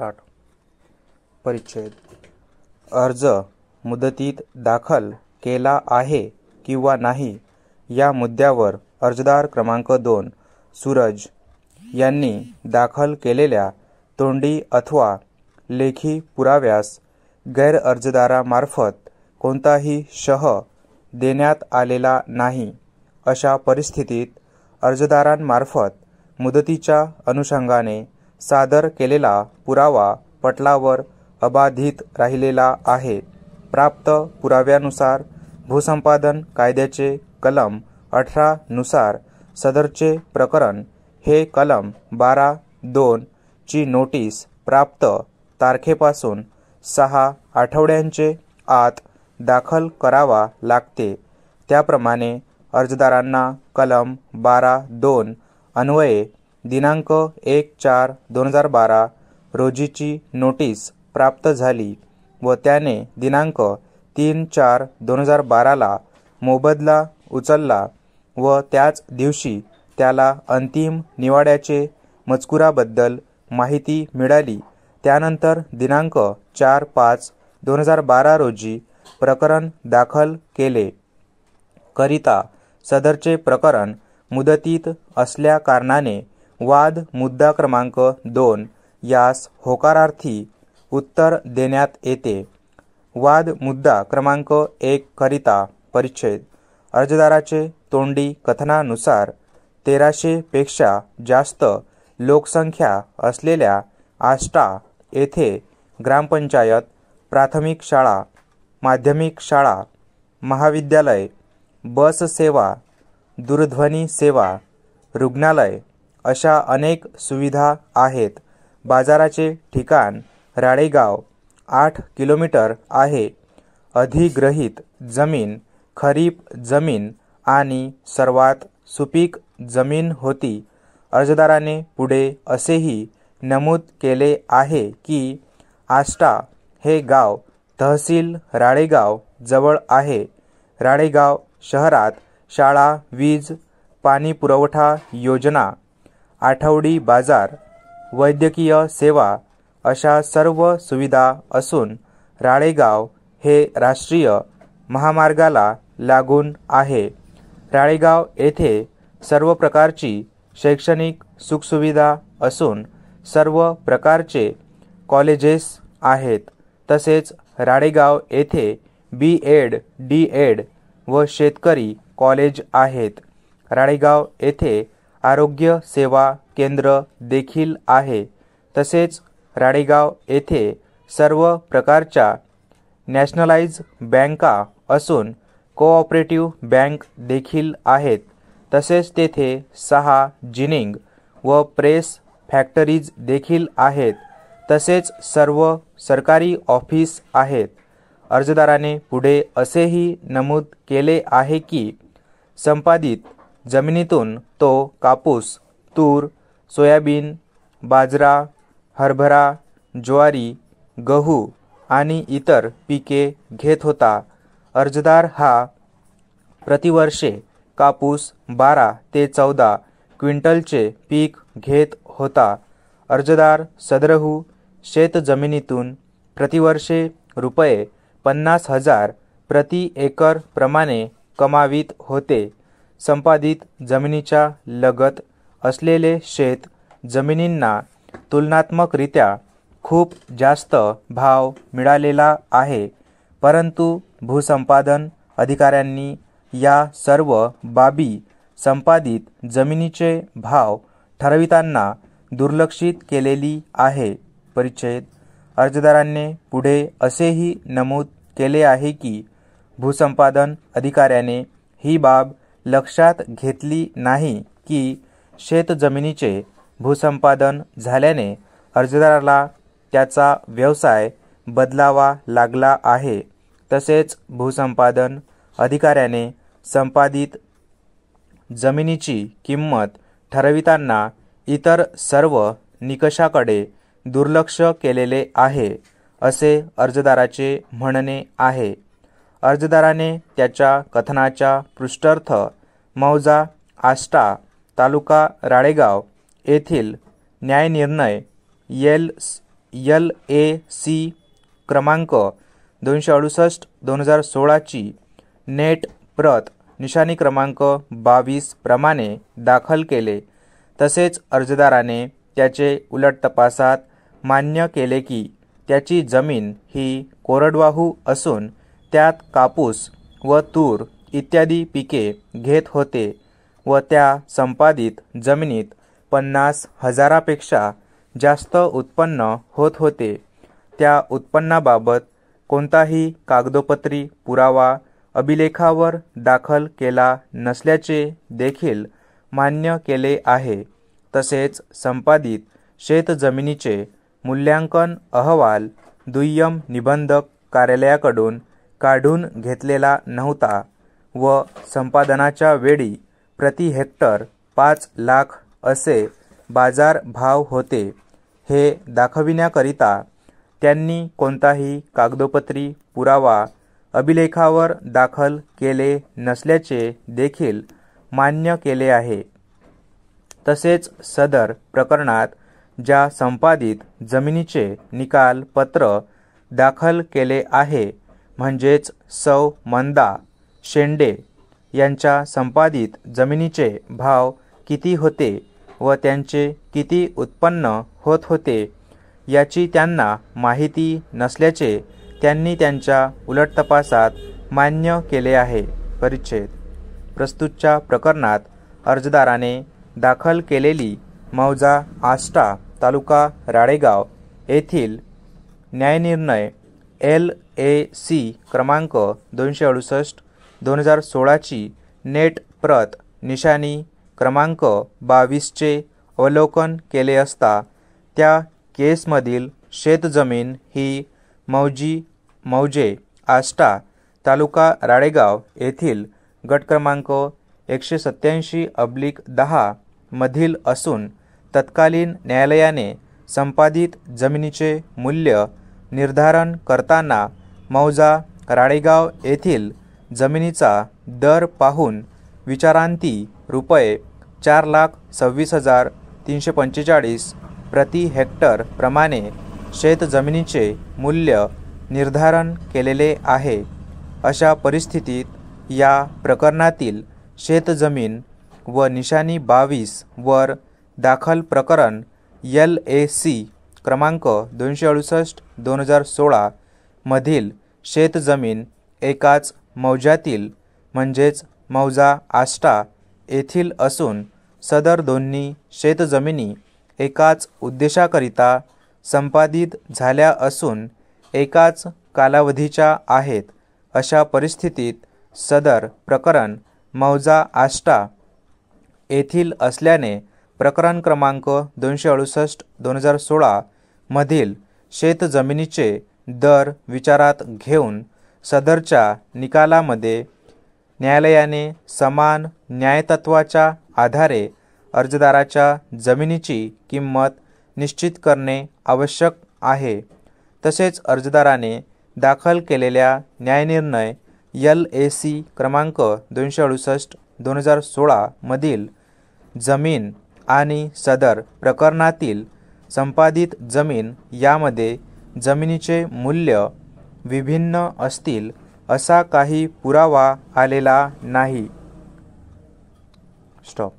Start. परिच्छेद. अर्ज मुदतीत दाखल केला आहे किंवा नाही या मुद्द्यावर अर्जदार क्रमांक 2 सूरज यांनी दाखल केलेल्या तोंडी अथवा लेखी पुराव्यास गैर अर्जदारामार्फत कोणताही शह देण्यात आलेला नाही. अशा परिस्थितीत अर्जदारांमार्फत मुदतीच्या अनुषंगाने सादर केलेला पुरावा पटलावर अबाधित राहिलेला आहे. प्राप्त पुराव्यानुसार भूसंपादन कायद्याचे कलम 18 नुसार सदरचे प्रकरण हे कलम 12(2) ची नोटीस प्राप्त तारखेपासून 6 आठवड्यांचे आत दाखल करावा लागते. त्याप्रमाणे अर्जदारांना कलम 12(2) अन्वये दिनांक 1/4/2012 रोजीची नोटीस प्राप्त झाली व त्याने दिनांक 3/4/2012 ला मोबदला उचलला व त्याच दिवशी त्याला अंतिम निवाड्याचे मजकुराबद्दल माहिती मिळाली. त्यानंतर दिनांक 4/5/2012 रोजी प्रकरण दाखल केले करिता सदरचे प्रकरण मुदतीत असल्याकारणाने वाद मुद्दा क्रमांक 2 यास होकारार्थी उत्तर देण्यात येते. वाद मुद्दा क्रमांक 1 करिता परिच्छेद. अर्जदाराचे तोंडी कथनानुसार 1300 पेक्षा जास्त लोकसंख्या असलेल्या आष्टा येथे ग्रामपंचायत, प्राथमिक शाळा, माध्यमिक शाळा, महाविद्यालय, बस सेवा, दूरध्वनी सेवा, रुग्णालय अशा अनेक सुविधा आहेत. बाजाराचे ठिकाण राळेगाव 8 किलोमीटर आहे. अधिग्रहित जमीन खरीप जमीन आणि सर्वात सुपीक जमीन होती. अर्जदाराने पुढे असेही नमूद केले आहे की आष्टा हे गाव तहसील राळेगाव जवळ आहे. राळेगाव शहरात शाळा, वीज, पाणी पुरवठा योजना, आठवडी बाजार, वैद्यकीय सेवा अशा सर्व सुविधा असून राळेगाव हे राष्ट्रीय महामार्गाला लागून आहे. राळेगाव येथे सर्व प्रकारची शैक्षणिक सुखसुविधा असून सर्व प्रकारचे कॉलेजेस आहेत. तसेच राळेगाव येथे B.Ed, D.Ed व शेतकरी कॉलेज आहेत. राळेगाव येथे आरोग्य सेवा केंद्र देखील आहे. तसेच राळेगाव येथे सर्व प्रकारच्या नॅशनलाइज बँका असून कोऑपरेटिव्ह बँक देखील आहेत. तसेच तेथे 6 जिनिंग व प्रेस फॅक्टरीज देखील आहेत. तसेच सर्व सरकारी ऑफिस आहेत. अर्जदाराने पुढे असेही नमूद केले आहे की संपादित जमिनीतून तो कापूस, तूर, सोयाबीन, बाजरा, हरभरा, ज्वारी, गहू आणि इतर पिके घेत होता. अर्जदार हा प्रतिवर्षे कापूस 12 ते 14 क्विंटलचे पीक घेत होता. अर्जदार सदरहू शेतजमिनीतून प्रतिवर्षे रुपये 50,000 प्रति एकर प्रमाणे कमावित होते. संपादित जमिनीच्या लगत असलेले शेत जमिनींना तुलनात्मकरित्या खूप जास्त भाव मिळालेला आहे. परंतु भूसंपादन अधिकाऱ्यांनी या सर्व बाबी संपादित जमिनीचे भाव ठरविताना दुर्लक्षित केलेली आहे. परिच्छेद. अर्जदारांनी पुढे असेही नमूद केले आहे की भूसंपादन अधिकाऱ्याने ही बाब लक्षात घेतली नाही की शेतजमिनीचे भूसंपादन झाल्याने अर्जदाराला त्याचा व्यवसाय बदलावा लागला आहे. तसेच भूसंपादन अधिकाऱ्याने संपादित जमिनीची किंमत ठरविताना इतर सर्व निकषाकडे दुर्लक्ष केलेले आहे, असे अर्जदाराचे म्हणणे आहे. अर्जदाराने त्याच्या कथनाच्या पृष्ठार्थ मौजा आष्टा तालुका राळेगाव येथील न्यायनिर्णय LAC क्रमांक 268/2016ची नेट प्रत निशाणी क्रमांक 22 प्रमाणे दाखल केले. तसेच अर्जदाराने त्याचे उलट तपासात मान्य केले की त्याची जमीन ही कोरडवाहू असून त्यात कापूस व तूर इत्यादी पिके घेत होते व त्या संपादित जमिनीत 50,000पेक्षा जास्त उत्पन्न होत होते. त्या उत्पन्नाबाबत कोणताही कागदोपत्री पुरावा अभिलेखावर दाखल केला नसल्याचे देखील मान्य केले आहे. तसेच संपादित शेतजमिनीचे मूल्यांकन अहवाल दुय्यम निबंधक कार्यालयाकडून काढून घेतलेला नव्हता व संपादनाच्या वेळी प्रति हेक्टर 5 लाख असे बाजार भाव होते. हे दाखविण्याकरिता त्यांनी कोणताही कागदोपत्री पुरावा अभिलेखावर दाखल केले नसल्याचे देखील मान्य केले आहे. तसेच सदर प्रकरणात ज्या संपादित जमिनीचे निकाल पत्र दाखल केले आहे म्हणजेच सौ मंदा शेंडे यांच्या संपादित जमिनीचे भाव किती होते व त्यांचे किती उत्पन्न होत होते याची त्यांना माहिती नसल्याचे त्यांनी त्यांच्या उलट तपासात मान्य केले आहे. परिच्छेद प्रस्तुतच्या प्रकरणात अर्जदाराने दाखल केलेली मौजा आष्टा तालुका राळेगाव येथील न्यायनिर्णय LAC क्रमांक 268/2016ची नेट प्रत निशाणी क्रमांक 22चे अवलोकन केले असता त्या केसमधील शेतजमीन ही मौजे आष्टा तालुका राळेगाव येथील गट क्रमांक 187/10 मधील असून तत्कालीन न्यायालयाने संपादित जमिनीचे मूल्य निर्धारण करताना मौजा राळेगाव येथील जमिनीचा दर पाहून विचारांती रुपये 4,26,345 प्रति हेक्टर प्रमाणे शेतजमिनीचे मूल्य निर्धारण केलेले आहे. अशा परिस्थितीत या प्रकरणातील शेतजमीन व निशाणी 22 वर दाखल प्रकरण LAC क्रमांक 268/2016 मधील शेतजमीन एकाच मौजातील म्हणजेच मौजा आष्टा येथील असून सदर दोन्ही शेतजमिनी एकाच उद्देशाकरिता संपादित झाल्या असून एकाच कालावधीच्या आहेत. अशा परिस्थितीत सदर प्रकरण मौजा आष्टा येथील असल्याने प्रकरण क्रमांक 268/2016 मधील शेतजमिनीचे दर विचारात घेऊन सदरच्या निकालामध्ये न्यायालयाने समान न्यायतत्वाच्या आधारे अर्जदाराच्या जमिनीची किंमत निश्चित करणे आवश्यक आहे. तसेच अर्जदाराने दाखल केलेल्या न्यायनिर्णय LAC क्रमांक 268/2016 मधील जमीन आणि सदर प्रकरणातील संपादित जमीन यामध्ये जमिनीचे मूल्य विभिन्न असतील असा काही पुरावा आलेला नाही. स्टॉप.